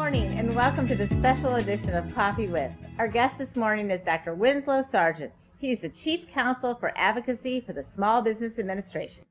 morning and welcome to the special edition of Coffee With. Our guest this morning is Dr. Winslow Sargeant. He is the Chief Counsel for Advocacy for the Small Business Administration.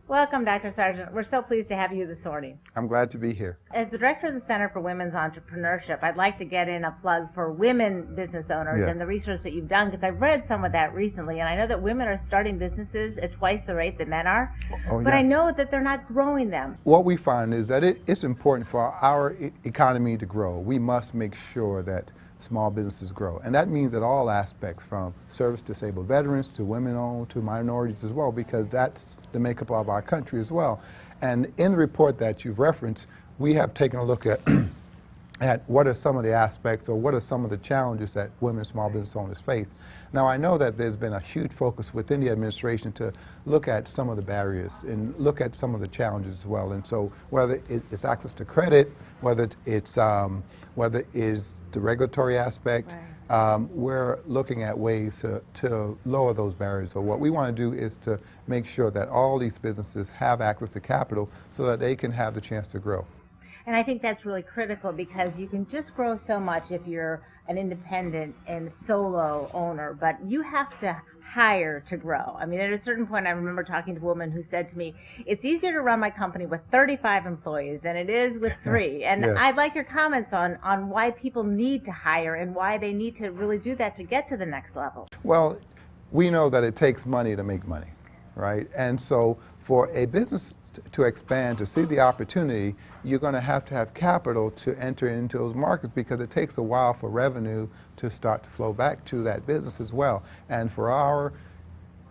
Welcome, Dr. Sargeant. We're so pleased to have you this morning. I'm glad to be here. As the Director of the Center for Women's Entrepreneurship, I'd like to get in a plug for women business owners and the research that you've done, because I've read some of that recently, and I know that women are starting businesses at twice the rate that men are, but I know that they're not growing them. What we find is that it's important for our economy to grow. We must make sure that small businesses grow. And that means at all aspects, from service-disabled veterans to women-owned to minorities as well, because that's the makeup of our country as well. And in the report that you've referenced, we have taken a look at what are some of the aspects or what are some of the challenges that women small business owners face. Now, I know that there's been a huge focus within the administration to look at some of the barriers and look at some of the challenges as well. And so whether it's access to credit, whether it's the regulatory aspect, we're looking at ways to lower those barriers. So what we want to do is to make sure that all these businesses have access to capital so that they can have the chance to grow. And I think that's really critical, because you can just grow so much if you're an independent and solo owner, but you have to hire to grow. I mean, at a certain point, I remember talking to a woman who said to me, it's easier to run my company with 35 employees than it is with 3. And I'd like your comments on why people need to hire and why they need to really do that to get to the next level. Well, we know that it takes money to make money, right? And so for a business to expand, to see the opportunity, you're going to have capital to enter into those markets, because it takes a while for revenue to start to flow back to that business as well. And for our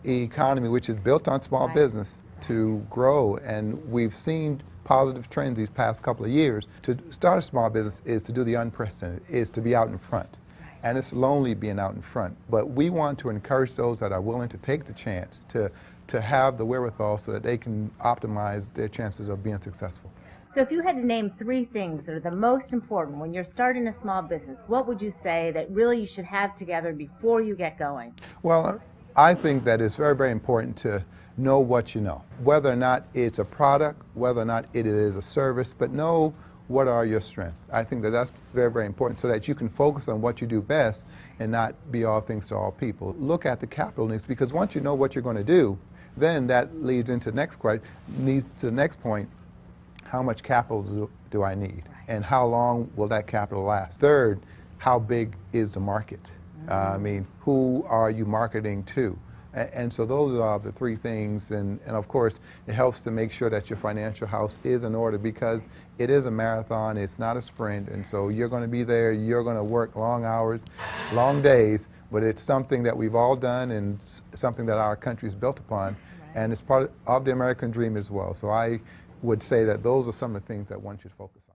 economy, which is built on small business, to grow, and we've seen positive trends these past couple of years, to start a small business is to do the unprecedented, is to be out in front. And it's lonely being out in front. But we want to encourage those that are willing to take the chance to have the wherewithal so that they can optimize their chances of being successful. So if you had to name 3 things that are the most important when you're starting a small business, what would you say that really you should have together before you get going? Well, I think that it's very, very important to know what you know. Whether or not it's a product, whether or not it is a service, but know what are your strengths. I think that that's very, very important, so that you can focus on what you do best and not be all things to all people. Look at the capital needs, because once you know what you're going to do, then that leads into the next point, how much capital do I need? And how long will that capital last? Third, how big is the market? I mean, who are you marketing to? And so those are the 3 things, and of course it helps to make sure that your financial house is in order, because it is a marathon, it's not a sprint, and so you're going to be there, you're going to work long hours, long days, but it's something that we've all done and something that our country is built upon, and it's part of the American dream as well. So I would say that those are some of the things that one should focus on.